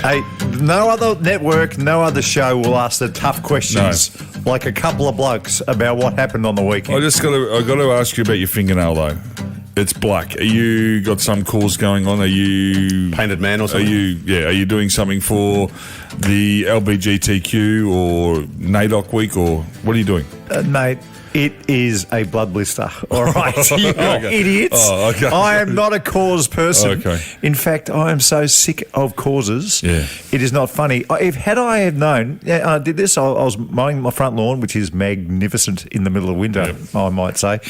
Hey, no other network, no other show will ask the tough questions like a couple of blokes about what happened on the weekend. I got to ask you about your fingernail though. It's black. Are you got some cause going on? Are you painted man or something? Are you doing something for the LBGTQ or NAIDOC week, or what are you doing? Mate, it is a blood blister. All right, you Okay. idiots. Oh, okay. I am not a cause person. Okay. In fact, I am so sick of causes. Yeah. It is not funny. Had I known, I did this. I was mowing my front lawn, which is magnificent in the middle of winter, I might say.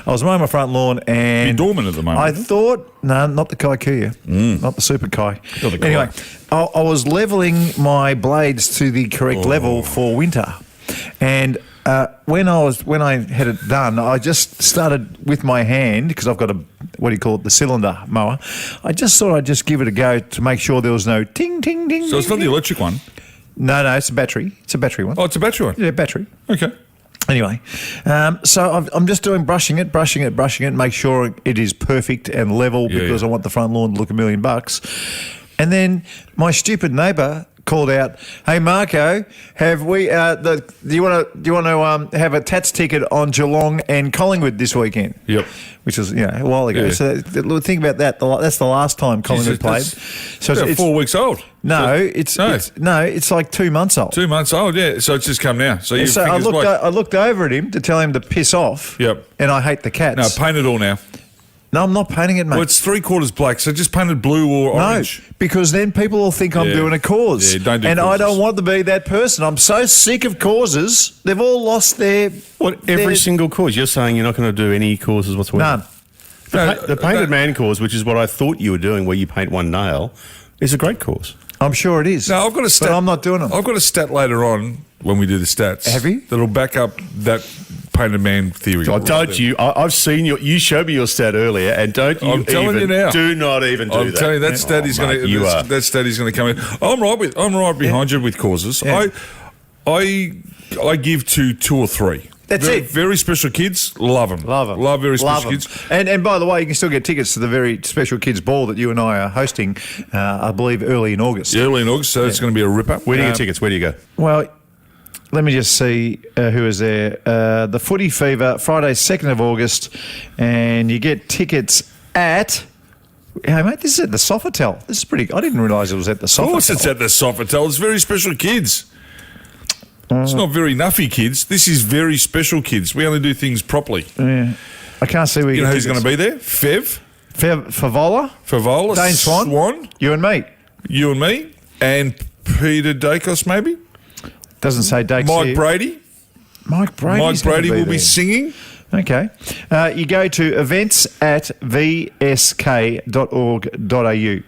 I was mowing my front lawn and... You're dormant at the moment. I thought, no, not the Kikuyu, not the super Kai. Not the Kai. Anyway, I was levelling my blades to the correct level for winter, and when I had it done, I just started with my hand because I've got the cylinder mower. I just thought I'd just give it a go to make sure there was no ting ting ting. So it's not the electric one. No, it's a battery. It's a battery one. Oh, it's a battery one. Yeah, battery. Okay. Anyway, so I'm just doing brushing it, make sure it is perfect and level because I want the front lawn to look $1 million. And then my stupid neighbour called out, "Hey Marko, have we? Do you want to have a Tats ticket on Geelong and Collingwood this weekend?" Yep. Which was a while ago. Yeah. So think about that. That's the last time Collingwood played. So it's 4 weeks old. No, it's like 2 months old. 2 months old, yeah. So it's just come now. So I looked over at him to tell him to piss off. Yep. And I hate the Cats. No, paint it all now. No, I'm not painting it, mate. Well, it's 3/4 black, so just paint it blue or orange. No, because then people will think I'm doing a cause. Yeah, don't do and causes. I don't want to be that person. I'm so sick of causes. They've all lost their... Every single cause? You're saying you're not going to do any causes whatsoever? None. The painted man cause, which is what I thought you were doing, where you paint one nail, is a great cause. I'm sure it is. No, I've got a stat. But I'm not doing them. I've got a stat later on when we do the stats. Have you? That'll back up that painted man theory. Oh, don't you? I've seen you showed me your stat earlier, and don't you? I'm telling you now. Do not even do that. I'm telling you that stat is going to. That stat is going to come in. I'm right behind you with causes. Yeah. I give to 2 or 3. That's it. Very special kids, love them. Love very special kids. And by the way, you can still get tickets to the very special kids ball that you and I are hosting, I believe, early in August. Yeah, early in August, so it's going to be a ripper. Where do you get tickets? Where do you go? Well, let me just see who is there. The Footy Fever, Friday, 2nd of August, and you get tickets at... Hey, mate, this is at the Sofitel. This is pretty... I didn't realise it was at the Sofitel. Of course it's at the Sofitel. It's very special kids. It's not very nuffy kids. This is very special kids. We only do things properly. Yeah. I can't see where you know who's going to be there? Favola, Dane Swan, you and me, and Peter Dacos maybe. Doesn't say Dacos. Mike Brady. Mike Brady will be singing. Okay. You go to events at vsk.org.au.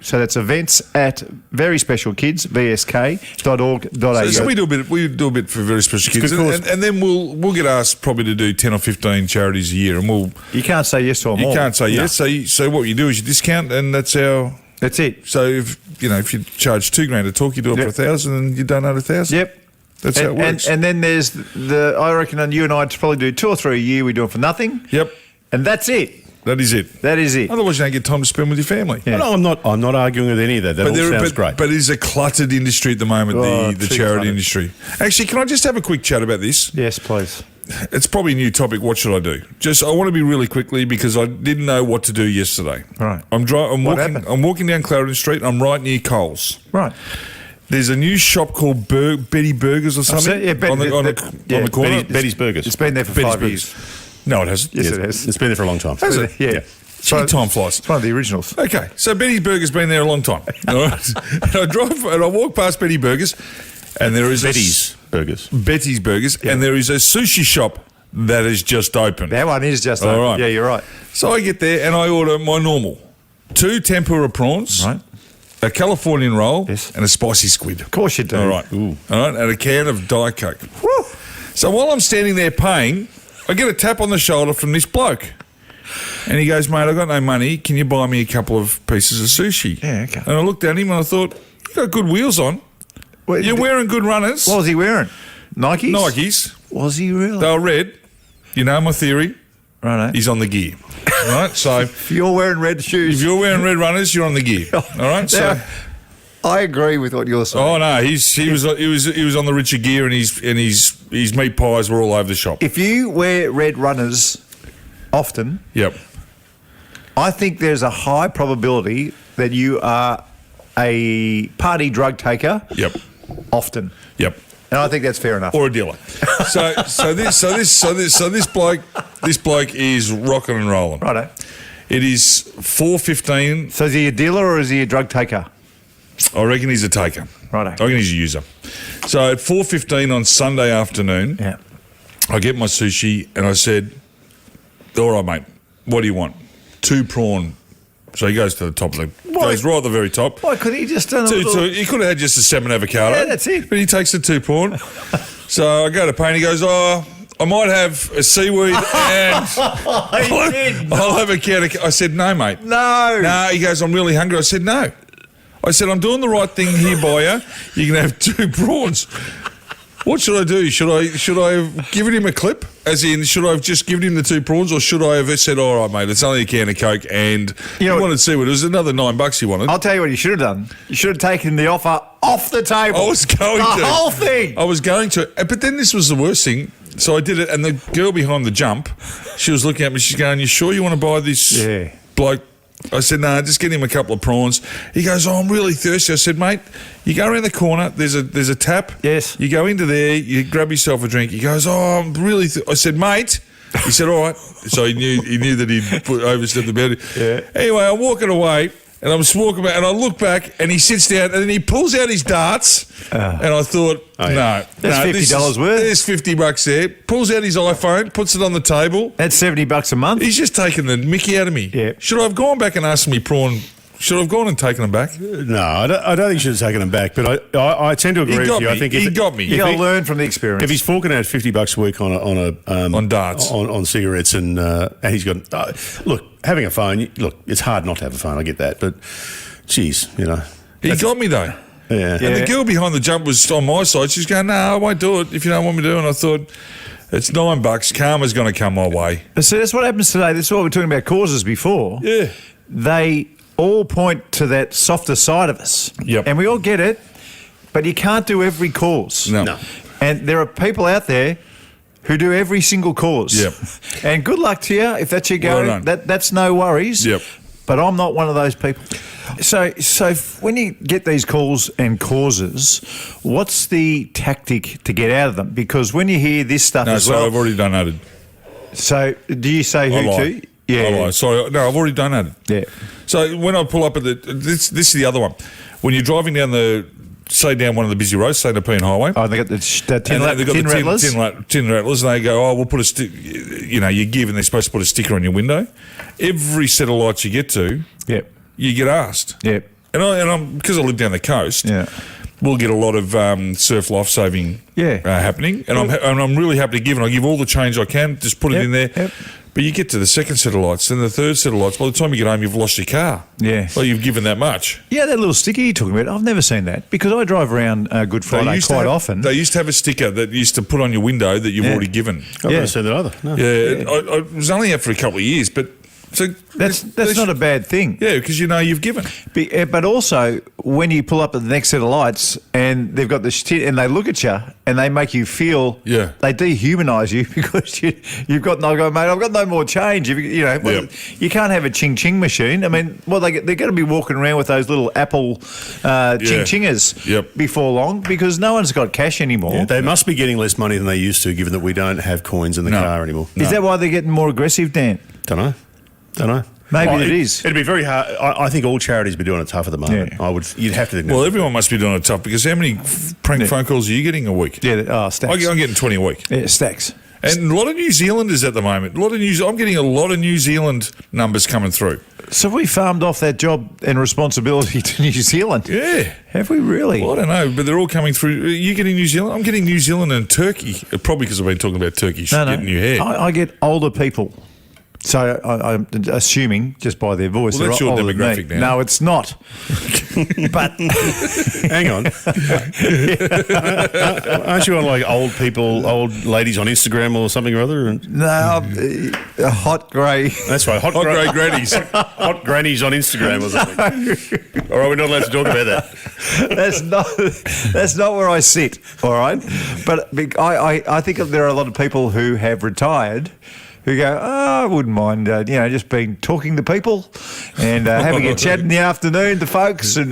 So that's events at very special kids, vsk.org.au. So we do a bit for very special kids, and then we'll get asked probably to do 10 or 15 charities a year, and you can't say yes to them all. You can't say yes. So what you do is you discount, and that's it. So if you charge $2,000 a talk, you do it for 1,000, and you donate 1,000. Yep. That's how it works. And then there's I reckon you and I probably do 2 or 3 a year. We do it for nothing. Yep. And that's it. That is it. Otherwise, you don't get time to spend with your family. Yeah. No, I'm not arguing with any of that. That all sounds great. But it is a cluttered industry at the moment, the charity industry. Actually, can I just have a quick chat about this? Yes, please. It's probably a new topic. What should I do? I want to be really quickly because I didn't know what to do yesterday. Right. I'm walking down Clarendon Street. I'm right near Coles. Right. There's a new shop called Betty Burgers or something. Yeah, on the corner. Betty's Burgers. It's been there for 5 years. No, it hasn't. Yes, it has. It's been there for a long time. Has it? Yeah. Time flies. It's one of the originals. Okay, so Betty Burger's been there a long time. All right? And I walk past Betty Burgers, and there is Betty's Burgers, and there is a sushi shop that is just open. That one is just open. Right. Yeah, you're right. So I get there and I order my normal 2 tempura prawns, right, a Californian roll, yes, and a spicy squid. Of course you do. All right, all right, and a can of Diet Coke. Woo. So while I'm standing there paying, I get a tap on the shoulder from this bloke. And he goes, "Mate, I've got no money. Can you buy me a couple of pieces of sushi?" Yeah, okay. And I looked at him and I thought, "You got good wheels on. Well, you're wearing good runners." What was he wearing? Nikes? Nikes. Was he really? They were red. You know my theory. Right. He's on the gear. Right? So if you're wearing red shoes. If you're wearing red runners, you're on the gear. All right? So I agree with what you're saying. Oh no, he was on the richer gear, and his meat pies were all over the shop. If you wear red runners often, Yep. I think there's a high probability that you are a party drug taker. Yep. Often. Yep. And I think that's fair enough. Or a dealer. So this bloke is rocking and rolling. Righto. It is 4:15. So is he a dealer or is he a drug taker? I reckon he's a taker. Righto. I reckon he's a user. So at 4:15 on Sunday afternoon, Yeah. I get my sushi and I said, all right, mate, what do you want? 2 prawn. So he goes to the top of the, goes right at the very top. Why couldn't he just done a little... He could have had just a 7 avocado. Yeah, that's it. But he takes the 2 prawn. So I go to pay and he goes, I might have a seaweed and I'll have a can of... I said, no, mate. No. No, he goes, I'm really hungry. I said, no. I said, I'm doing the right thing here by you. You can have 2 prawns. What should I do? Should I have given him a clip? As in, should I have just given him the 2 prawns, or should I have said, all right, mate, it's only a can of Coke, and you wanted seaweed. It was another $9 you wanted. I'll tell you what you should have done. You should have taken the offer off the table. I was going to. The whole thing. I was going to. But then this was the worst thing. So I did it, and the girl behind the jump, she was looking at me. She's going, you sure you want to buy this bloke? I said, no, just get him a couple of prawns. He goes, I'm really thirsty. I said, mate, you go around the corner, there's a tap. Yes. You go into there, you grab yourself a drink. He goes, oh, I'm really I said, mate. He said, all right. So he knew that he'd overstepped the boundary. Yeah. Anyway, I'm walking away, and I'm just walking back, and I look back, and he sits down, and then he pulls out his darts, and I thought, no. That's $50 worth. There's $50 there. Pulls out his iPhone, puts it on the table. That's $70 a month. He's just taken the mickey out of me. Yeah. Should I have gone back and asked me prawn? Should I have gone and taken them back? No, I don't think you should have taken them back. But I tend to agree with you. I think he got me. You got to learn from the experience. If he's forking out $50 a week on darts, on cigarettes, and he's got look, having a phone. Look, it's hard not to have a phone. I get that, but geez, he got me though. Yeah. And the girl behind the jump was on my side. She's going, no, I won't do it if you don't want me to. And I thought, it's $9. Karma's going to come my way. So that's what happens today. That's what we were talking about causes before. Yeah. They all point to that softer side of us. Yep. And we all get it, but you can't do every cause. No. And there are people out there who do every single cause. Yep. And good luck to you if that's your go. Well done. That's no worries. Yep. But I'm not one of those people. So when you get these calls and causes, what's the tactic to get out of them? Because when you hear this stuff as well... No, I've already donated. So do you say who to? Yeah. I lie. Sorry, no, I've already donated. Yeah. So when I pull up at this is the other one. When you're driving down down one of the busy roads, say Nepean Highway. Oh, they got the tin rattlers? Tin rattlers, and they go, we'll put a you give, and they're supposed to put a sticker on your window. Every set of lights you get to, you get asked. Yep. And I'm because I live down the coast. Yeah. We'll get a lot of surf life saving happening, and I'm really happy to give, and I give all the change I can, just put it in there. Yep. But you get to the second set of lights, then the third set of lights. By the time you get home, you've lost your car. Yeah. Well, you've given that much. Yeah, that little sticker you're talking about, I've never seen that because I drive around Good Friday quite often. They used to have a sticker that used to put on your window that you've already given. I've never seen that either. No. Yeah, I was only out for a couple of years, but... So that's not a bad thing. Yeah, because you've given. But also, when you pull up at the next set of lights and they've got the and they look at you and they make you feel, they dehumanise you because you've got mate, I've got no more change. You can't have a ching machine. I mean, they're going to be walking around with those little Apple chingers before long because no one's got cash anymore. Yeah, they must be getting less money than they used to, given that we don't have coins in the car anymore. Is that why they're getting more aggressive, Dan? Don't know. Maybe it is. It'd be very hard. I think all charities be doing it tough at the moment. Yeah. You'd have to. Well, everyone must be doing it tough because how many prank phone calls are you getting a week? Yeah, stacks. I'm getting 20 a week. Yeah, stacks. And a lot of New Zealanders at the moment. I'm getting a lot of New Zealand numbers coming through. So we farmed off that job and responsibility to New Zealand. Yeah. Have we really? Well, I don't know, but they're all coming through. Are you getting New Zealand? I'm getting New Zealand and Turkey. Probably because I've been talking about Turkey getting new hair. I get older people. So I'm assuming, just by their voice, well, that's they're your older demographic than me. now. No, it's not. But Hang on. Aren't you on like old ladies on Instagram or something or other? no, a hot grey. That's right. Hot grey grannies. Hot grannies on Instagram or something. All right, we're not allowed to talk about that. That's not where I sit. All right, but I think there are a lot of people who have retired who go, I wouldn't mind, just talking to people and having a chat in the afternoon to folks and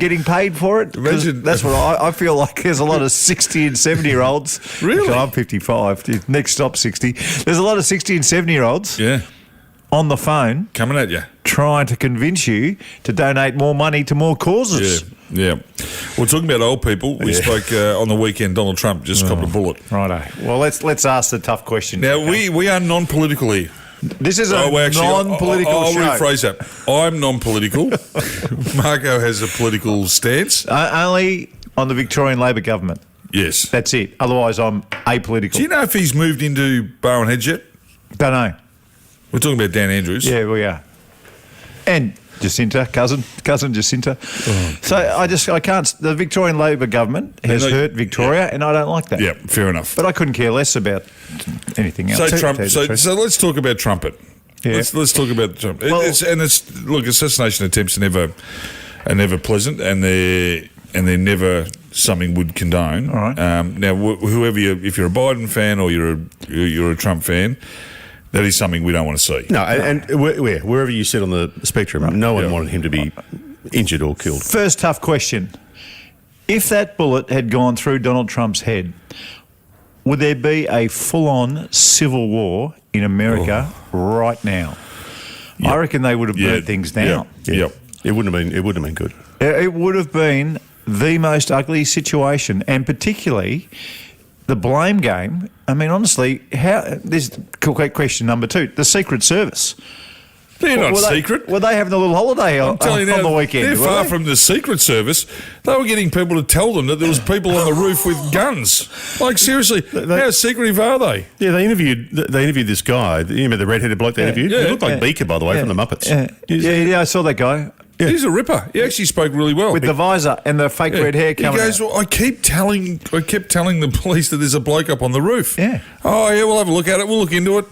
getting paid for it. Imagine- That's what I feel like. There's a lot of 60 and 70-year-olds. Really? I'm 55. Next stop 60. There's a lot of 60 and 70-year-olds Yeah. on the phone Coming at you. trying to convince you to donate more money to more causes. Yeah. We're talking about old people. We spoke on the weekend. Donald Trump just copped a bullet. Righto. Well, let's ask the tough question. Now, we are non-political here. This is a non-political I'll show. rephrase that. I'm non-political. Marko has a political stance. Only on the Victorian Labor government. Yes. That's it. Otherwise, I'm apolitical. Do you know if he's moved into Barwon Heads yet? Don't know. We're talking about Dan Andrews. Yeah, we are. And Jacinta, cousin Jacinta. Oh. So I can't. The Victorian Labor government has hurt Victoria, and I don't like that. Yeah, fair enough. But I couldn't care less about anything else. So Trump. To tell you the truth. So let's talk about Trumpet. Yeah. Let's talk about Trump. Well- Look, assassination attempts are never pleasant, and they're never something we'd condone. All right. Now, whoever if you're a Biden fan or you're a Trump fan, that is something we don't want to see. No, and wherever you sit on the spectrum, no one wanted him to be injured or killed. First tough question. If that bullet had gone through Donald Trump's head, would there be a full-on civil war in America right now? Yep. I reckon they would have burnt things down. Yep. It wouldn't have been good. It would have been the most ugly situation, and particularly the blame game. I mean, honestly, this is question number 2. The Secret Service. They're not Were they- secret. Were they having a little holiday on the weekend? They're were far they? from the Secret Service. They were getting people to tell them that there was people on the roof with guns. Like, seriously, how secretive are they? Yeah, they interviewed this guy. You remember the redheaded bloke they interviewed? yeah, He looked like yeah. Beaker, by the way, from the Muppets. Yeah, I saw that guy He's a ripper. He actually spoke really well. with the visor and the fake red hair coming He goes, out. well, I kept telling the police that there's a bloke up on the roof. Yeah. Oh, yeah, we'll have a look at it. We'll look into it.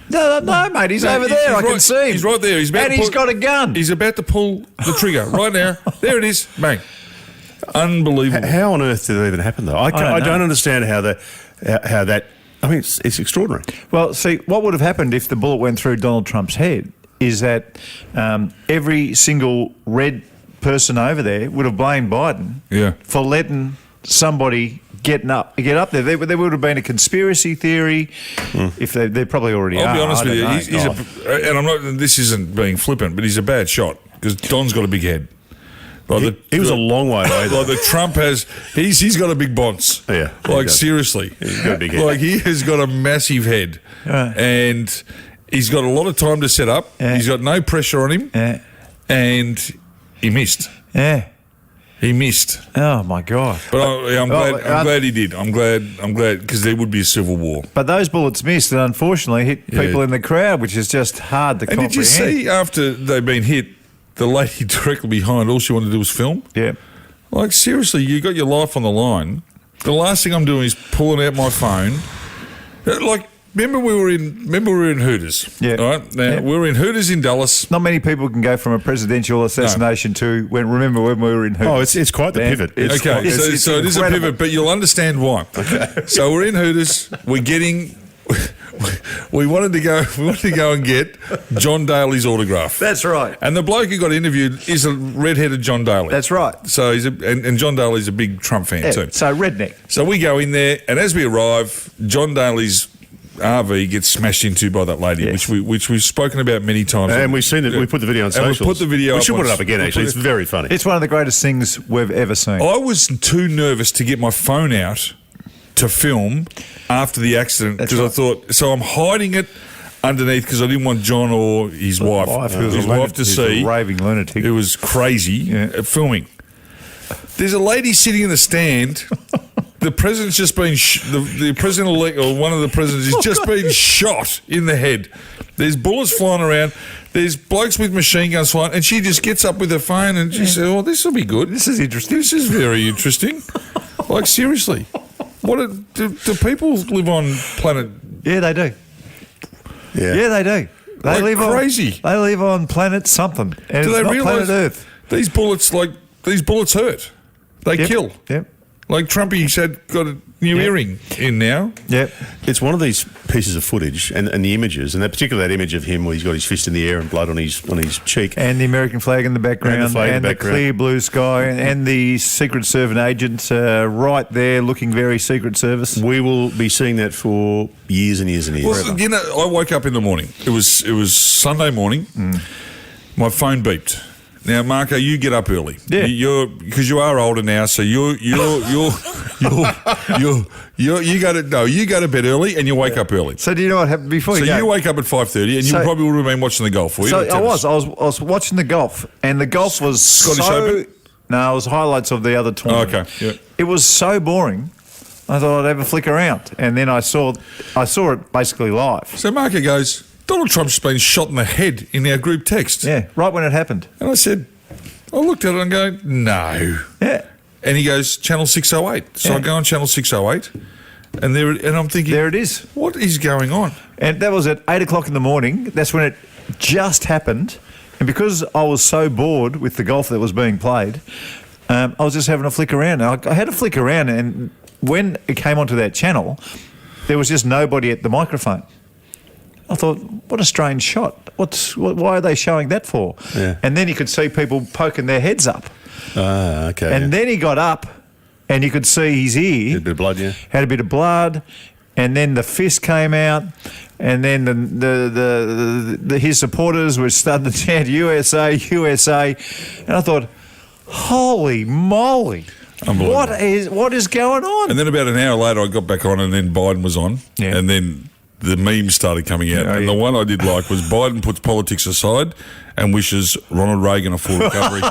No, mate, he's over there. I can see him. He's right there. He's got a gun. He's about to pull the trigger right now. There it is. Bang. Unbelievable. How on earth did that even happen, though? I don't understand how that. I mean, it's extraordinary. Well, see, what would have happened if the bullet went through Donald Trump's head is that every single red person over there would have blamed Biden for letting somebody get up there. There would have been a conspiracy theory. If they probably already are. I'll be honest with you. He's And I'm not. This isn't being flippant, but he's a bad shot because Don's got a big head. He was a long way away. Like the Trump has, he's got a big bonce. Yeah, he Like does. seriously, He's got a big head. Like he has got a massive head, and he's got a lot of time to set up. He's got no pressure on him, and he missed. Yeah. He missed. Oh my God! But I'm glad he did. I'm glad because there would be a civil war. But those bullets missed and unfortunately hit people in the crowd, which is just hard to comprehend. Did you see after they've been hit, the lady directly behind, all she wanted to do was film? Yeah. Like, seriously, you got your life on the line. The last thing I'm doing is pulling out my phone. Like, remember we were in Hooters? Yeah. All right? Now, we were in Hooters in Dallas. Not many people can go from a presidential assassination to remember when we were in Hooters. Oh, it's quite the pivot. It's Okay, it's so it is a incredible. pivot, but you'll understand why. Okay. So we're in Hooters. We're getting... We wanted to go and get John Daly's autograph. That's right. And the bloke who got interviewed is a red-headed John Daly. That's right. So and John Daly's a big Trump fan too. So redneck. So we go in there, and as we arrive, John Daly's RV gets smashed into by that lady, Yes. which we've spoken about many times. And we've seen it. We put the video on And we socials. put the video We up should on- put it up again, actually. It's very funny. It's one of the greatest things we've ever seen. I was too nervous to get my phone out to film after the accident That's because I right. thought, so I'm hiding it underneath because I didn't want John or his wife to see. A raving lunatic. It was crazy filming. There's a lady sitting in the stand the president's just been the president-elect, or one of the presidents, has just been shot in the head. There's bullets flying around. There's blokes with machine guns flying, and she just gets up with her phone and she says, "Oh, this will be good. This is interesting. This is very interesting." Like, seriously, do people live on planet? Yeah, they do. Yeah, they do. They Like live crazy. They live on planet something, and Do it's they not realise planet Earth. these bullets hurt? They kill. Yep. Like Trumpy said, got a new earring in now. Yep. It's one of these pieces of footage and the images, and that image of him where he's got his fist in the air and blood on his cheek. And the American flag in the background, And the flag in the the background. clear blue sky, and the Secret Service agent right there looking very Secret Service. We will be seeing that for years and years and years. Well, you know, I woke up in the morning. It was Sunday morning. My phone beeped. Now, Marko, you get up early. Yeah. Because you are older now, so you go to bed early and you wake up early. So do you know what happened before So you go? you wake up at 5:30 and you probably would have been watching the golf, were you? So The I tennis? was watching the golf, and the golf was Scottish so... Open? No, it was highlights of the other tournament. Oh, okay, yeah. It was so boring, I thought I'd have a flick around. And then I saw it basically live. So Marko goes, Donald Trump's been shot in the head in our group text. Yeah, right when it happened. And I said, I looked at it and go, no. Yeah. And he goes, Channel 608. So I go on Channel 608 and I'm thinking, There it is. what is going on? And that was at 8 o'clock in the morning. That's when it just happened. And because I was so bored with the golf that was being played, I was just having a flick around. I had a flick around, and when it came onto that channel, there was just nobody at the microphone. I thought, what a strange shot. Why are they showing that for? Yeah. And then you could see people poking their heads up. Okay. And then he got up, and you could see his ear. a bit of blood, yeah. Had a bit of blood, and then the fist came out, and then his supporters were starting to chant USA, USA, and I thought, holy moly, what is going on? And then about an hour later, I got back on, and then Biden was on, Yeah. and then the memes started coming out. And the one I did like was Biden puts politics aside and wishes Ronald Reagan a full recovery.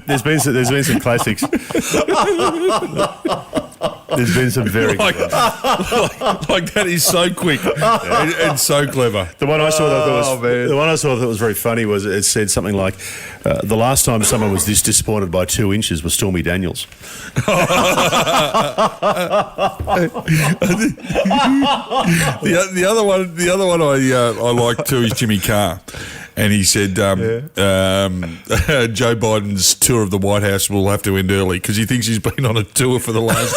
There's been some classics. There's been some very like that is so quick and so clever. The one I saw that was very funny was it said something like, "The last time someone was this disappointed by 2 inches was Stormy Daniels." The other one I like too is Jimmy Carr. And he said Joe Biden's tour of the White House will have to end early because he thinks he's been on a tour for the last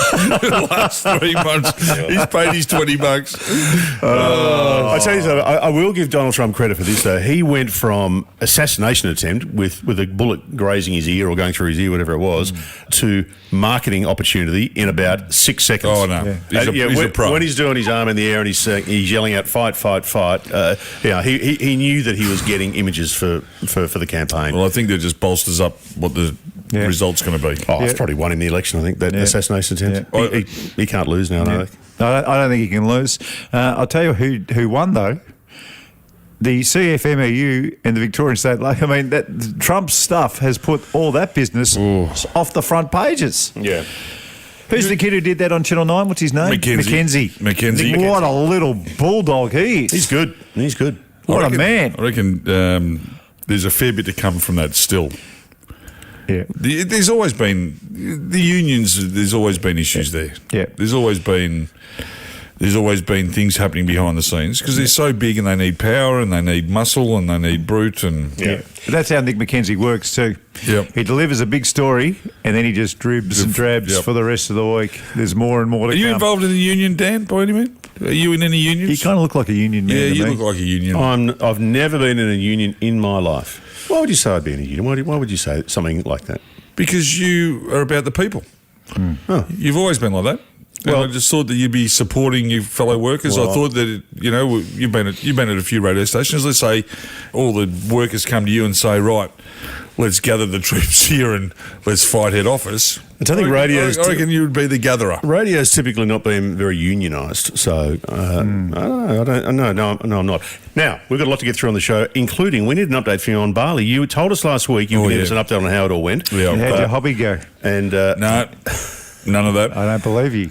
3 months. He's paid his $20. I tell you something, I will give Donald Trump credit for this though. He went from assassination attempt with a bullet grazing his ear or going through his ear, whatever it was, to marketing opportunity in about 6 seconds. Oh no, he's a pro. When he's doing his arm in the air and he's yelling out "fight, fight, fight," he knew that he was getting images for the campaign. Well, I think that just bolsters up what the result's going to be. It's probably won in the election, I think, that assassination attempt. Yeah. He can't lose now, no. I don't think he can lose. I'll tell you who won, though. The CFMEU and the Victorian State. I mean, that Trump's stuff has put all that business off the front pages. Yeah. Who's the kid who did that on Channel 9? What's his name? Mackenzie. What a little bulldog he is. He's good. What a man. I reckon there's a fair bit to come from that still. Yeah. There's always been the unions. There's always been issues there. Yeah. There's always been things happening behind the scenes because they're so big and they need power and they need muscle and they need brute and But that's how Nick Mackenzie works too. Yep. He delivers a big story and then he just dribs and drabs for the rest of the week. There's more and more to Are come. you involved in the union, Dan? By any means? Are you in any unions? You kind of look like a union man. Yeah, to you me. look like a union. I've never been in a union in my life. Why would you say I'd be in a union? Why would you say something like that? Because you are about the people. Oh. You've always been like that. Well, I just thought that you'd be supporting your fellow workers. I thought that you've been at a few radio stations. Let's say all the workers come to you and say, right, let's gather the troops here and let's fight head office. I think radio's... I reckon you would be the gatherer. Radio's typically not been very unionised, so I don't know. No, I'm not. Now, we've got a lot to get through on the show, including we need an update from you on Bali. You told us last week you were going to give us an update on how it all went. How'd your hobby go? And No. None of that. I don't believe you.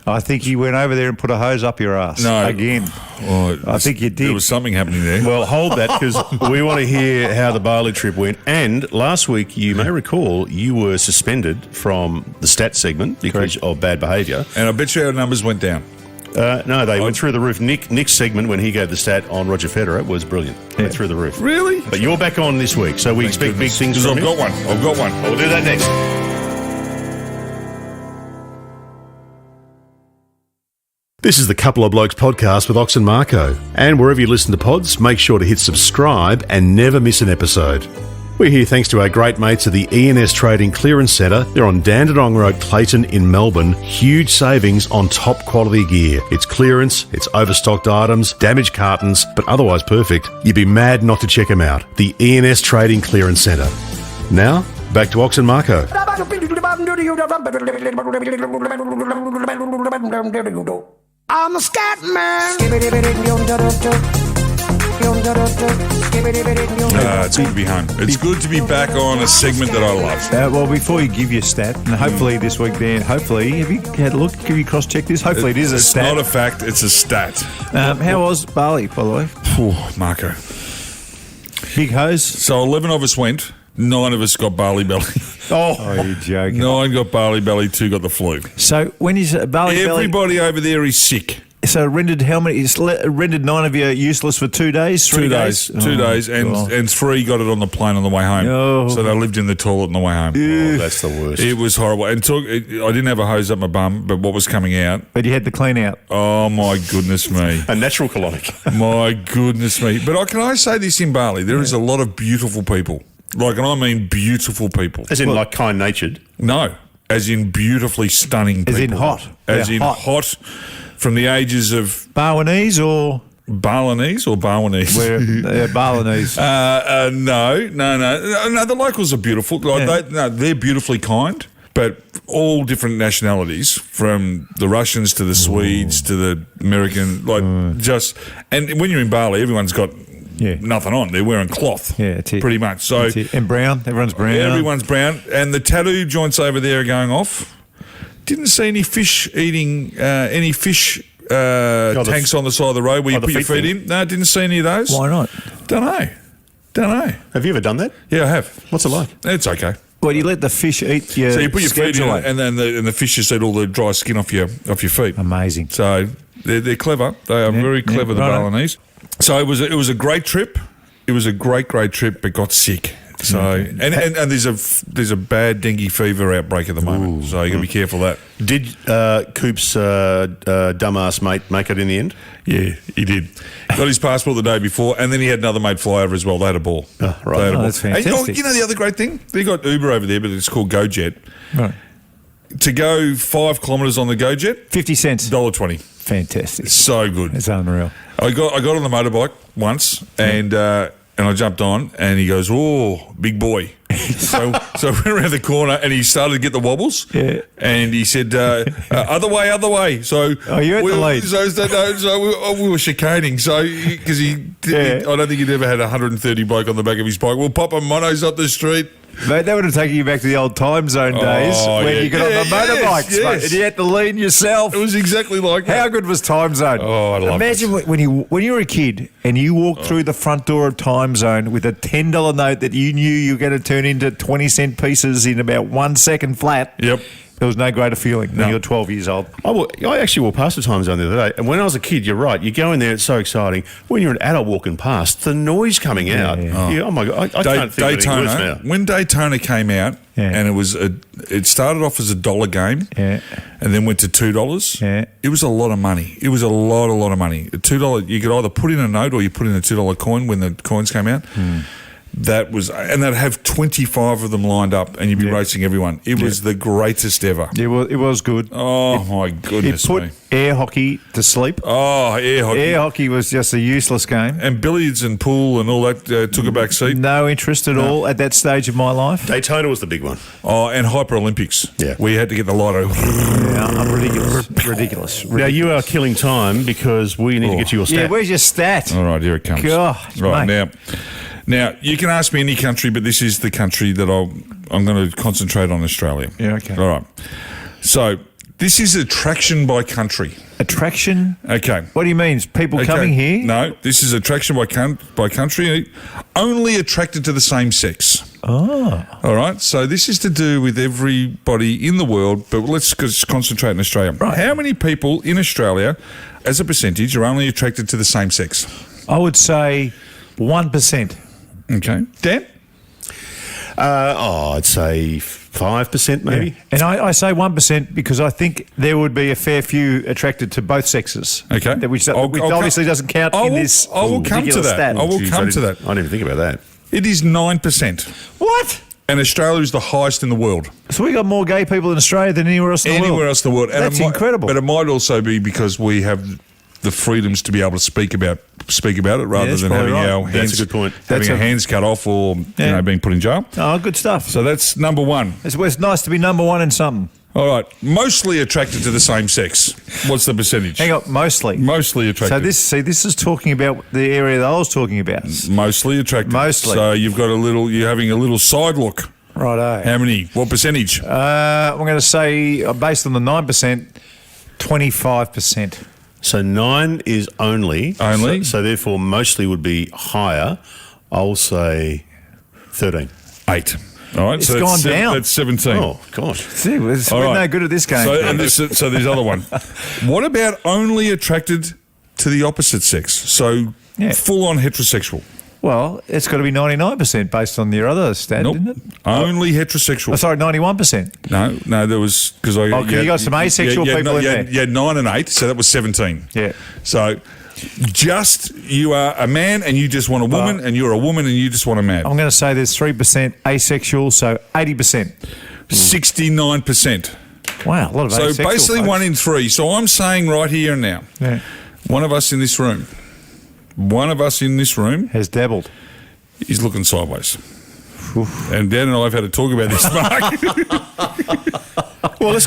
I think you went over there and put a hose up your ass. No. Again. Oh, I think you did. There was something happening there. Well, hold that because we want to hear how the Bali trip went. And last week, you may recall, you were suspended from the stats segment because of bad behaviour. And I bet you our numbers went down. No, they went through the roof. Nick's segment when he gave the stat on Roger Federer was brilliant. Went through the roof. Really? But you're back on this week, so we expect big things Because from I've you. got one. I've got one. We'll do that next. This is the Couple of Blokes podcast with Ox and Marko. And wherever you listen to pods, make sure to hit subscribe and never miss an episode. We're here thanks to our great mates at the ENS Trading Clearance Centre. They're on Dandenong Road, Clayton in Melbourne. Huge savings on top quality gear. It's clearance, it's overstocked items, damaged cartons, but otherwise perfect. You'd be mad not to check them out. The ENS Trading Clearance Centre. Now, back to Ox and Marko. I'm a scat man. It's good to be home. It's good to be back on a segment that I love. Well, before you give your stat, and hopefully this week, Dan, hopefully, have you had a look? Have you cross-checked this? Hopefully it is a It's stat. not a fact, it's a stat. How was Bali, by the way? Marko. Big hose? So 11 of us went. 9 of us got Bali belly. Oh, you're joking. 9 got Bali belly, 2 got the flu. So when you say Bali belly, Everybody over there is sick. so rendered how many? It's rendered 9 of you useless for 2 days, 3 days? 2 days, and 3 got it on the plane on the way home. Oh. So they lived in the toilet on the way home. Oh, that's the worst. It was horrible. And I didn't have a hose up my bum, but what was coming out, But you had the clean out. oh my goodness me. A natural colonic. My goodness me. But can I say this in Bali? There is a lot of beautiful people. Like, and I mean beautiful people. As in, like, kind-natured. No, as in beautifully stunning people. As in hot. As Yeah, in hot. hot from the ages of Balinese or Balinese or Balinese? where? Balinese. No. The locals are beautiful. Like they're beautifully kind, but all different nationalities, from the Russians to the Swedes to the American, and when you're in Bali, everyone's got nothing on. They're wearing cloth, that's it. pretty much. So That's it. And brown. Everyone's brown. everyone's brown, and the tattoo joints over there are going off. Didn't see any fish eating, any fish tanks on the side of the road where you the put your feet feet in. No, didn't see any of those. Why not? Don't know. Have you ever done that? Yeah, I have. What's it like? It's okay. Well, you let the fish eat your So you put your feet in, away. and then the fish just eat all the dry skin off your feet. Amazing. So they're clever. They are very clever, the righto. Balinese. So it was a great trip. It was a great trip, but got sick. So and there's a bad dengue fever outbreak at the moment. So you got to be careful of that. Did Coop's dumbass mate make it in the end? Yeah, he did. Got his passport the day before, and then he had another mate fly over as well. They had a ball. Oh, right. They had a ball. That's fantastic. And you know the other great thing? They got Uber over there, but it's called GoJet. Right. To go 5 kilometres on the GoJet, 50 cents. $1.20. Fantastic. So good. It's unreal. I got on the motorbike once, and I jumped on, and he goes, "Oh, big boy." so I went around the corner, and he started to get the wobbles. Yeah. And he said, "Other way." So you had the lead. So we were chicaning. So because I don't think he'd ever had 130 bloke on the back of his bike. We'll pop a monos up the street. Mate, that would have taken you back to the old time zone days when yeah. you got on the motorbikes, Yes. mate, and you had to lean yourself. It was exactly like that. How good was Time Zone? Oh, I love Imagine when you were a kid and you walked through the front door of Time Zone with a $10 note that you knew you were going to turn into 20-cent pieces in about 1 second flat. Yep. There was no greater feeling when you're 12 years old. I actually walked past the Time Zone the other day, and when I was a kid, you're right, you go in there, it's so exciting. When you're an adult walking past, the noise coming out, oh my God, I can't think of any words now. When Daytona came out, and it started off as $1 game, and then went to $2. It was a lot of money. It was a lot of money. $2, you could either put in a note or you put in a $2 coin when the coins came out. That was, and they'd have 25 of them lined up, and you'd be racing everyone. It was the greatest ever. It was good. Oh my goodness It put me! air hockey to sleep. Oh, air hockey. Air hockey was just a useless game. And billiards and pool and all that took a back seat. No interest at all at that stage of my life. Daytona was the big one. Oh, and Hyper Olympics. Yeah. We had to get the lighter. Yeah, ridiculous. Now, you are killing time because we need to get you your stat. Yeah, where's your stat? All right, here it comes. God, right mate. now you can ask me any country, but this is the country that I'm going to concentrate on, Australia. Yeah, okay. All right. So this is attraction by country. Attraction? Okay. What do you mean? People Okay. coming here? No, this is attraction by country. Only attracted to the same sex. Oh. All right. So this is to do with everybody in the world, but let's just concentrate in Australia. Right. How many people in Australia, as a percentage, are only attracted to the same sex? I would say 1%. Okay. Dan? I'd say 5% maybe. Yeah. And I say 1% because I think there would be a fair few attracted to both sexes. Okay. Which I'll obviously doesn't count in this I will come to particular that. stat. I will come to that. I didn't even think about that. It is 9%. What? And Australia is the highest in the world. So we got more gay people in Australia than anywhere else in the world? Anywhere else in the world. And That's incredible. But it might also be because we have the freedoms to be able to speak about it rather that's than probably having right. our That's hands, a good point. having our hands cut off or being put in jail. Oh, good stuff. So that's number one. It's nice to be number one in something. All right. Mostly attracted to the same sex. What's the percentage? Hang on, mostly. Mostly attracted. So this is talking about the area that I was talking about. Mostly attracted. Mostly. So you're having a little side look. Righto. How many? What percentage? I'm going to say, based on the 9%, 25%. So 9 is only. Only? So therefore, mostly would be higher. I'll say 13. 8. All right. It's so gone down. That's 17. Oh, gosh. See, we're All right. no good at this game. So there's other one. What about only attracted to the opposite sex? So full on heterosexual. Well, it's got to be 99% based on your other stat, Nope. didn't it? Only heterosexual. Oh, sorry, 91%. No, there was because I. Oh, you got some asexual people in there. You had 9 and 8, so that was 17. Yeah. So just you are a man and you just want a woman, and you're a woman and you just want a man. I'm going to say there's 3% asexual, so 80%. 69%. Wow, a lot of So asexual basically folks. 1 in 3. So I'm saying right here and now, Yeah. one of us in this room Has dabbled. is looking sideways. And Dan and I have had a talk about this, Mark. Well, let's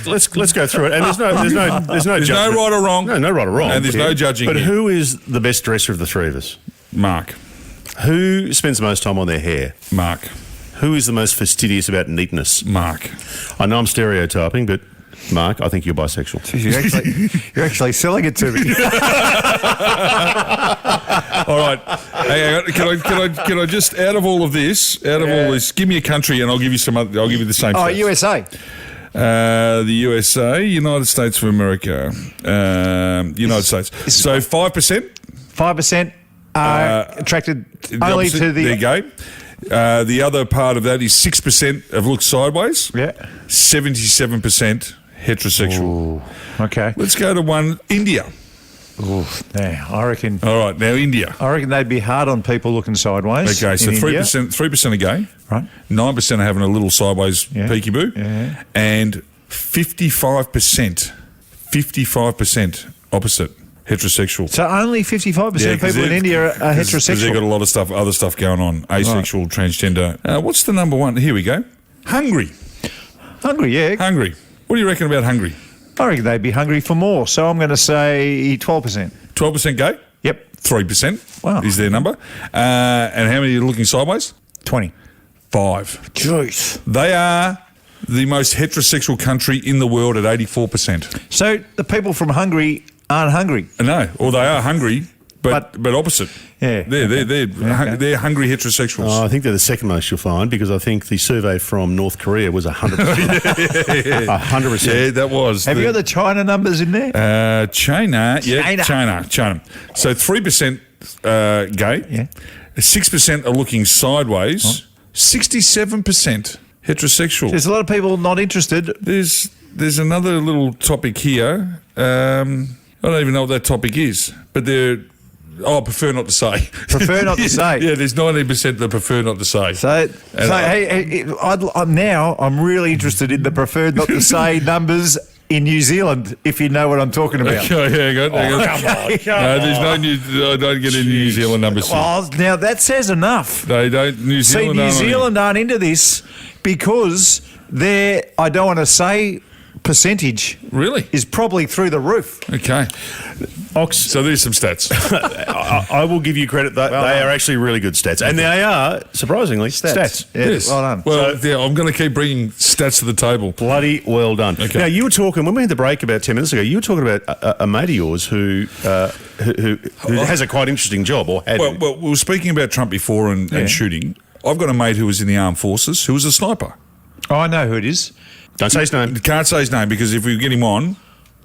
go through it. And there's no There's no judgment. right or wrong. No right or wrong. And there's no judging But here. who is the best dresser of the three of us? Mark. Who spends the most time on their hair? Mark. Who is the most fastidious about neatness? Mark. I know I'm stereotyping, but Mark, I think you're bisexual. You're actually selling it to me. All right. Hey, can I just out of all this, give me a country and I'll give you some other, I'll give you the same. Oh, stats. USA. The USA, United States of America, United States. So 5%. 5% are attracted only to They're gay. The other part of that is 6% have looked sideways. Yeah. 77% heterosexual. Ooh, okay. Let's go to India. Ooh, yeah, I reckon. All right, now India. I reckon they'd be hard on people looking sideways. Okay, so in India. 3% are gay. Right. 9% are having a little sideways peekaboo. Yeah. And 55% opposite, heterosexual. So only 55% of people in India are Because they've got a heterosexual. lot of other stuff going on. Asexual, transgender. What's the number one? Here we go. Hungry. Hungry, yeah. Hungry. What do you reckon about hungry? I reckon they'd be hungry for more. So I'm going to say 12%. 12% gay? Yep. 3% Wow. is their number. And how many are looking sideways? 20. 5. Jeez. They are the most heterosexual country in the world at 84%. So the people from Hungary aren't hungry. No, or they are hungry, but opposite. Yeah. They're hungry heterosexuals. I think they're the second most you'll find because I think the survey from North Korea was 100%. 100%. Yeah, that was. Have you got the China numbers in there? China? Yeah, China. So 3% gay. Yeah. 6% are looking sideways. 67% heterosexual. There's a lot of people not interested. There's another little topic here. I don't even know what that topic is, but I prefer not to say. Prefer not to say. Yeah, there's 19% that prefer not to say. I'm really interested in the preferred not to say numbers in New Zealand, if you know what I'm talking about. Okay, hang on. Come on. No, there's no I don't get any New Zealand numbers. Well, now that says enough. They don't. New Zealand. See, New Zealand aren't into this because I don't want to say percentage Really? is probably through the roof. Okay. Ox, So there's some stats. I will give you credit that they are actually really good stats. And they are, surprisingly, stats. Yeah, Yes. well done. Well, yeah, I'm going to keep bringing stats to the table. Bloody well done. Okay. Now, you were talking, when we had the break about 10 minutes ago, you were talking about a mate of yours who has a quite interesting job, or had. Well, we were speaking about Trump before and shooting. I've got a mate who was in the armed forces who was a sniper. Oh, I know who it is. Don't say his name. Can't say his name because if we get him on,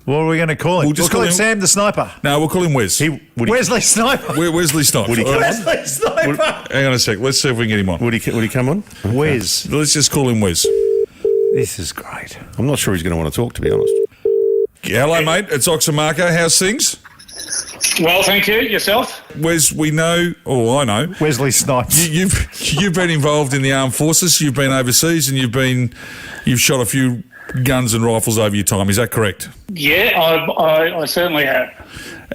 What are we going to call him? We'll just call call him him- Sam the Sniper. no, we'll call him Wes. Wesley Sniper. Wesley Snipes. Would he come on? Wesley Sniper. Hang on a sec. Let's see if we can get him on. Would he come on? Wes. Let's just call him Wes. This is great. I'm not sure he's going to want to talk, to be honest. Hello, mate. It's Ox and Marko. How's things? Well, thank you. Yourself? Wes, we know, or I know, Wesley Snipes. you've been involved in the armed forces. You've been overseas, and you've shot a few guns and rifles over your time. Is that correct? Yeah, I certainly have.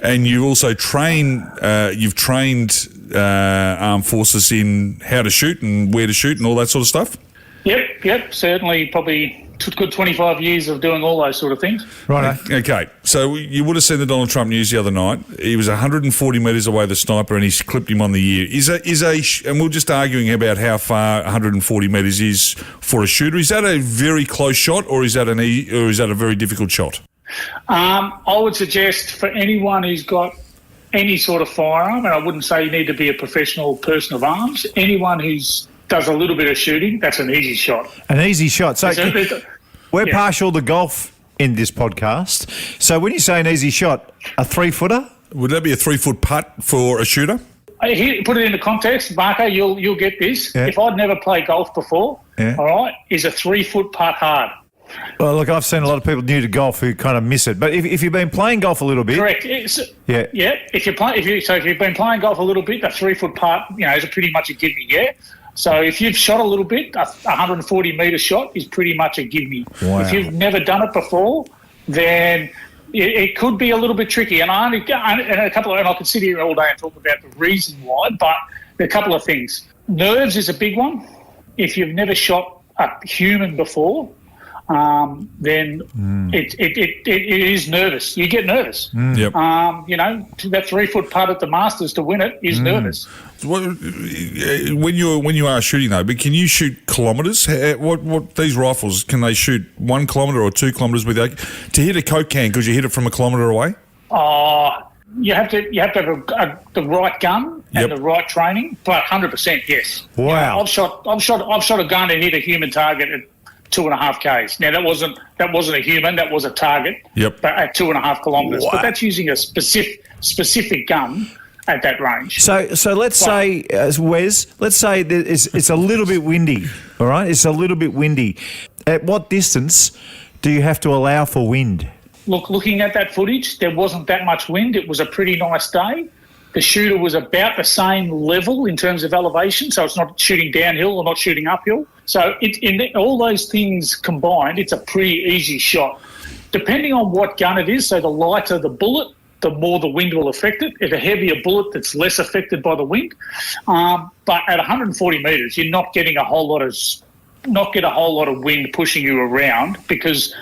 And you also you've trained armed forces in how to shoot and where to shoot and all that sort of stuff? Yep. Certainly, probably good 25 years of doing all those sort of things. Right. Okay, so you would have seen the Donald Trump news the other night. He was 140 metres away, the sniper, and he clipped him on the ear. And we're just arguing about how far 140 metres is for a shooter. Is that a very close shot, or is that a very difficult shot? I would suggest for anyone who's got any sort of firearm, and I wouldn't say you need to be a professional person of arms, anyone who's does a little bit of shooting, that's an easy shot. An easy shot. So we're Yeah. partial to golf in this podcast. So when you say an easy shot, a 3-footer? Would that be a 3-foot putt for a shooter? Here, put it into context, Marko, you'll get this. Yeah. If I'd never played golf before, Yeah. all right, is a 3-foot putt hard? Well, look, I've seen a lot of people new to golf who kind of miss it. But if you've been playing golf a little bit, Correct. Yeah. If you've been playing golf a little bit, a 3-foot putt, is pretty much a gimme. Yeah. So if you've shot a little bit, a 140 metre shot is pretty much a gimme. Wow. If you've never done it before, then it could be a little bit tricky. And I could sit here all day and talk about the reason why, but there are a couple of things. Nerves is a big one. If you've never shot a human before, then it is nervous. You get nervous. Yep. That 3-foot putt at the Masters to win it is nervous. When you are shooting though, but can you shoot kilometres? What these rifles, can they shoot 1 kilometre or 2 kilometres to hit a Coke can? Could you hit it from a kilometre away? You have to have the right gun and Yep. the right training, but 100% yes. Wow. I've shot a gun and hit a human target at 2.5 Ks. Now that wasn't a human, that was a target. Yep. But at 2.5 kilometres. Wow. But that's using a specific gun at that range. So let's say, Wes, let's say that it's a little bit windy, all right? It's a little bit windy. At what distance do you have to allow for wind? Looking at that footage, there wasn't that much wind. It was a pretty nice day. The shooter was about the same level in terms of elevation, so it's not shooting downhill or not shooting uphill. So all those things combined, it's a pretty easy shot. Depending on what gun it is, so the lighter the bullet, the more the wind will affect it. If a heavier bullet, that's less affected by the wind. But at 140 metres, you're not getting a whole lot of wind pushing you around because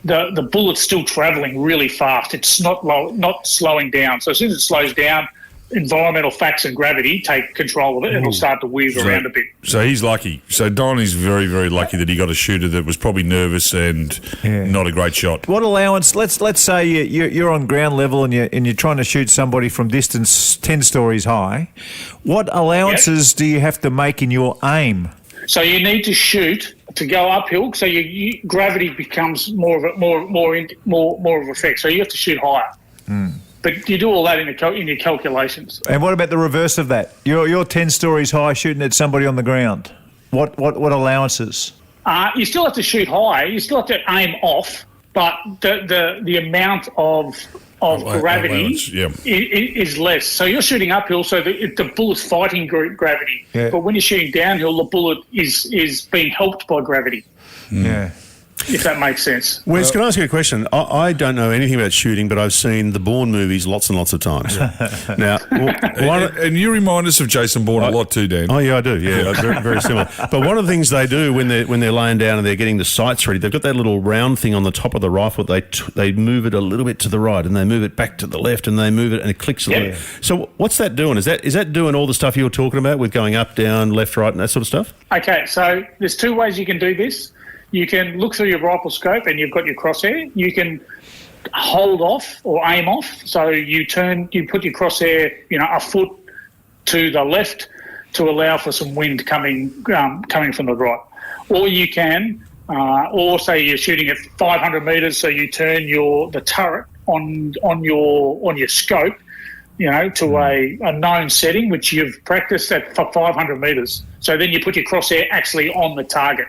the bullet's still travelling really fast. It's not slowing down. So as soon as it slows down, environmental facts and gravity take control of it, and it'll start to weave around a bit. So he's lucky. So Don is very, very lucky that he got a shooter that was probably nervous and not a great shot. What allowance? Let's say you're on ground level and you're trying to shoot somebody from distance 10 stories high. What allowances do you have to make in your aim? So you need to shoot to go uphill. So gravity becomes more of effect. So you have to shoot higher. But you do all that in your calculations. And what about the reverse of that? You're 10 stories high shooting at somebody on the ground. What allowances? You still have to shoot high. You still have to aim off, but the amount of gravity is less. So you're shooting uphill, so the bullet's fighting gravity. Yeah. But when you're shooting downhill, the bullet is being helped by gravity. Yeah. if that makes sense. Wes, can I ask you a question? I don't know anything about shooting, but I've seen the Bourne movies lots and lots of times. Now, and you remind us of Jason Bourne a lot too, Dan. Oh yeah, I do. Yeah, very, very similar. But one of the things they do when they're laying down and they're getting the sights ready, they've got that little round thing on the top of the rifle. They move it a little bit to the right and they move it back to the left and they move it and it clicks. Yep. So what's that doing? Is that doing all the stuff you were talking about with going up, down, left, right, and that sort of stuff? Okay, so there's two ways you can do this. You can look through your rifle scope and you've got your crosshair. You can hold off or aim off. So you put your crosshair, a foot to the left to allow for some wind coming from the right. Or you can, or say you're shooting at 500 metres, so you turn the turret on your scope, to a known setting which you've practiced at for 500 metres. So then you put your crosshair actually on the target.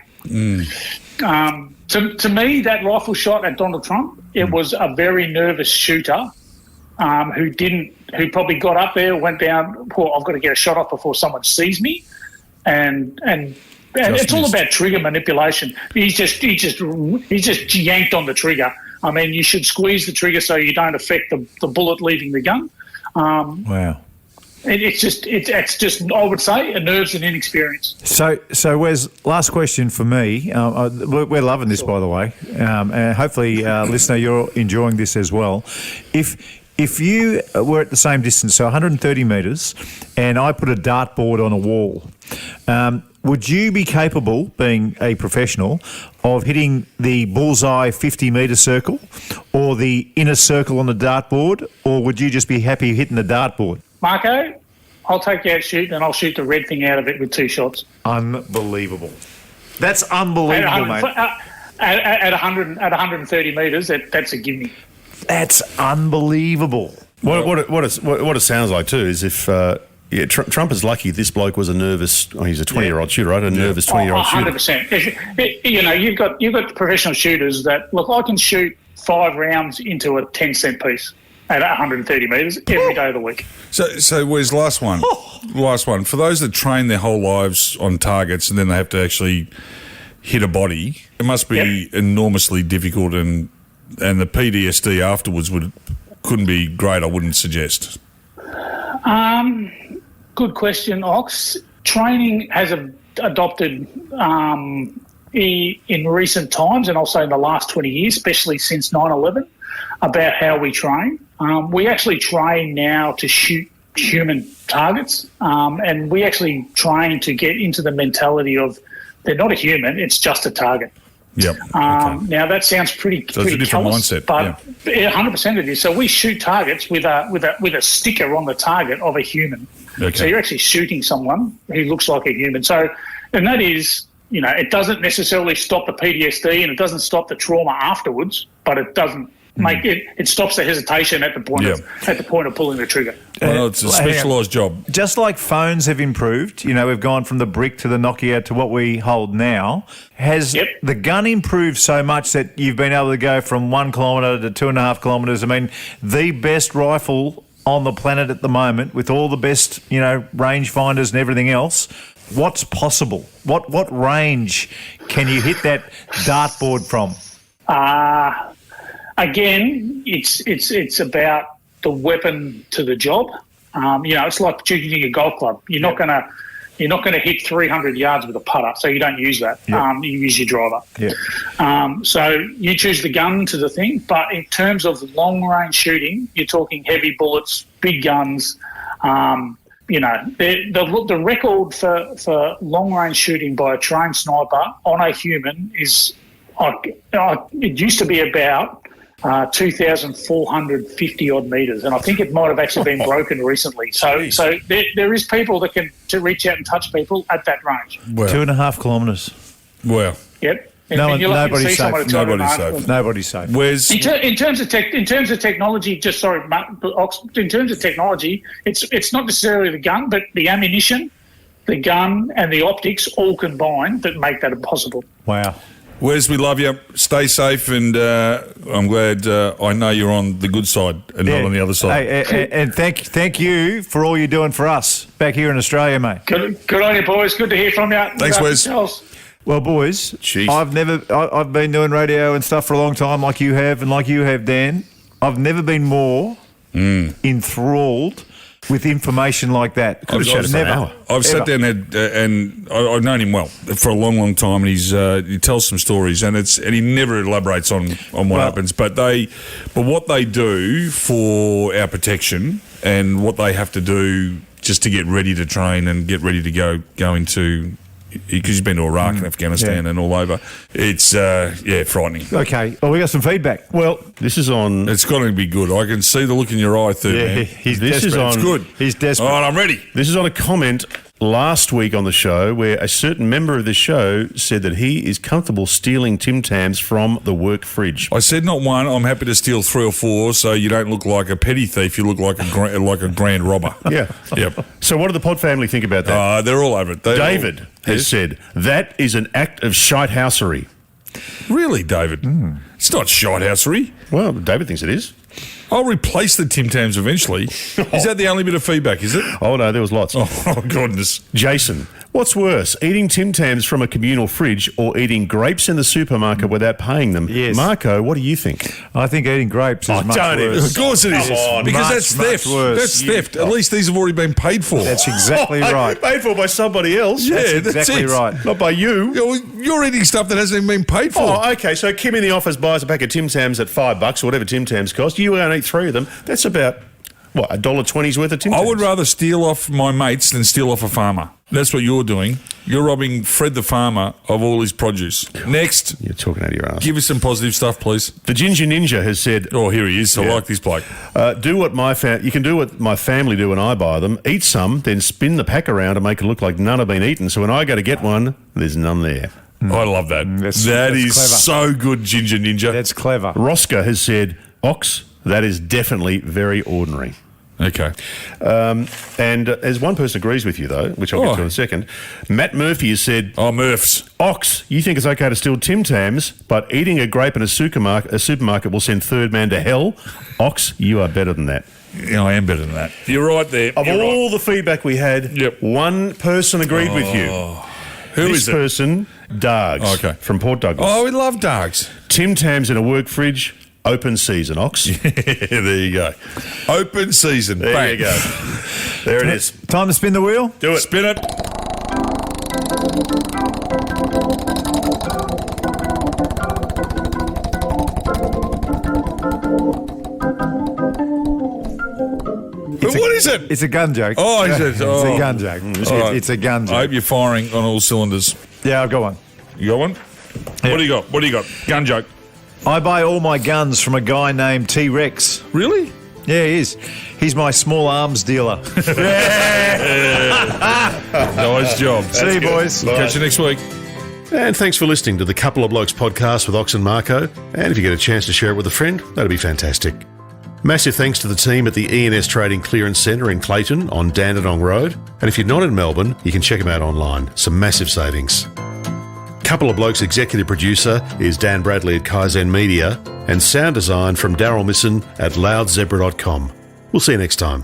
To me, that rifle shot at Donald Trump, it was a very nervous shooter who probably got up there, went down. I've got to get a shot off before someone sees me, and it's all about trigger manipulation. He's just yanked on the trigger. I mean, you should squeeze the trigger so you don't affect the bullet leaving the gun. Wow. It's just I would say a nerves and inexperience. So Wes, last question for me. We're loving this, by the way, and hopefully, listener, you're enjoying this as well. If you were at the same distance, so 130 metres, and I put a dartboard on a wall, would you be capable, being a professional, of hitting the bullseye 50-metre circle or the inner circle on the dartboard, or would you just be happy hitting the dartboard? Marko, I'll take you out shooting and I'll shoot the red thing out of it with 2 shots. Unbelievable. That's unbelievable, mate. At 130 metres, that's a gimme. That's unbelievable. What it sounds like too is if Trump is lucky this bloke was a nervous. He's a 20-year-old shooter, right? A nervous 20-year-old shooter. 100%. You've got professional shooters that look. I can shoot 5 rounds into a 10-cent piece at 130 metres every day of the week. So where's last one? Last one. For those that train their whole lives on targets and then they have to actually hit a body, it must be enormously difficult, and the PTSD afterwards couldn't be great, I wouldn't suggest. Good question, Ox. Training has adopted in recent times, and I'll say in the last 20 years, especially since 9/11, about how we train. We actually train now to shoot human targets, and we actually train to get into the mentality of they're not a human, it's just a target. Yep. Now that sounds pretty it's a different callous, mindset, but 100% it is. So we shoot targets with a sticker on the target of a human. Okay. So you're actually shooting someone who looks like a human. So, and that is, it doesn't necessarily stop the PTSD and it doesn't stop the trauma afterwards, but it doesn't make it. It stops the hesitation at the point of pulling the trigger. Well, it's a specialised job. Just like phones have improved, we've gone from the brick to the Nokia to what we hold now. Has the gun improved so much that you've been able to go from 1 kilometre to 2.5 kilometres? I mean, the best rifle on the planet at the moment, with all the best, range finders and everything else. What's possible? What range can you hit that dartboard from? Again, it's about the weapon to the job. It's like shooting a golf club. You're not gonna hit 300 yards with a putter, so you don't use that. You use your driver. So you choose the gun to the thing. But in terms of long range shooting, you're talking heavy bullets, big guns. The record for long range shooting by a trained sniper on a human is it used to be about 2,450 odd metres, and I think it might have actually been broken recently. So there is people that can to reach out and touch people at that range. Wow. 2.5 kilometres. Wow. Yep. Nobody's safe. Nobody's safe. Where's in terms of technology? Just sorry, Ox. In terms of technology, it's not necessarily the gun, but the ammunition, the gun, and the optics all combined that make that possible. Wow. Wes, we love you. Stay safe, and I'm glad I know you're on the good side and not on the other side. Hey, and thank you for all you're doing for us back here in Australia, mate. Good on you, boys. Good to hear from you. Thanks, Wes. Well, boys, Jeez. I've been doing radio and stuff for a long time, like you have, and like you have, Dan. I've never been more enthralled with information like that. Could have chatted for an hour. I've sat down and I've known him well for a long, long time, and he tells some stories, and he never elaborates on what happens. But what they do for our protection and what they have to do just to get ready to train and get ready to go into. Because he's been to Iraq and Afghanistan and all over. It's, frightening. Okay. Well, we got some feedback. Well, this is on... It's got to be good. I can see the look in your eye, too, man. He's This desperate. is on- It's good. He's desperate. All right, I'm ready. This is on a comment last week on the show where a certain member of the show said that he is comfortable stealing Tim Tams from the work fridge. I said not one. I'm happy to steal 3 or 4 so you don't look like a petty thief. You look like a grand robber. Yeah. Yep. So what do the pod family think about that? They're all over it. David has said, that is an act of shitehousery. Really, David? It's not shithousery. Well, David thinks it is. I'll replace the Tim Tams eventually. Is that the only bit of feedback, is it? Oh, no, there was lots. Oh, goodness. Jason, what's worse, eating Tim Tams from a communal fridge or eating grapes in the supermarket without paying them? Yes. Marko, what do you think? I think eating grapes is much don't even- worse. Of course it is. Come on. Because Much, that's much theft. worse. That's theft. At least these have already been paid for. That's exactly right. Paid for by somebody else. Yeah, That's that's exactly it. right. Not by you. You're eating stuff that hasn't even been paid for. Oh, okay. So Kim in the office buys a pack of Tim Tams at $5 or whatever Tim Tams cost. You only eat 3 of them. That's about, what, $1.20's worth of Tim Tams? I would rather steal off my mates than steal off a farmer. That's what you're doing. You're robbing Fred the farmer of all his produce. Next, You're talking out of your ass. give us some positive stuff, please. The Ginger Ninja has said, Oh, here he is. I like this bloke. you can do what my family do when I buy them. Eat some, then spin the pack around and make it look like none have been eaten. So when I go to get one, there's none there. I love that. That's That is clever. so good, Ginger Ninja. That's clever. Rosca has said, Ox, that is definitely very ordinary. Okay. And as one person agrees with you, though, which I'll get to in a second, Matt Murphy has said, Oh, Murphs. Ox, you think it's okay to steal Tim Tams, but eating a grape in a supermarket will send third man to hell? Ox, you are better than that. Yeah, I am better than that. You're right there. Of You're all right. the feedback we had, Yep. one person agreed with you. Who This is it? person, Dargs, Okay. from Port Douglas. Oh, we love dogs. Tim Tams in a work fridge, open season, Ox. There you go. Open season. There Bang. you go. There it is. Time to spin the wheel? Do it. Spin it. What is it? It's a gun joke. Oh, is it? It's Oh. a gun joke. All right. It's a gun I hope joke. you're firing on all cylinders. Yeah, I've got one. You got one? What do you got? What do you got? Gun joke. I buy all my guns from a guy named T-Rex. Really? Yeah, he is. He's my small arms dealer. Nice job. See you, boys. Catch you next week. And thanks for listening to the Couple of Blokes podcast with Ox and Marko. And if you get a chance to share it with a friend, that'd be fantastic. Massive thanks to the team at the ENS Trading Clearance Centre in Clayton on Dandenong Road. And if you're not in Melbourne, you can check them out online. Some massive savings. Couple of Blokes executive producer is Dan Bradley at Kaizen Media, and sound design from Daryl Misson at loudzebra.com. We'll see you next time.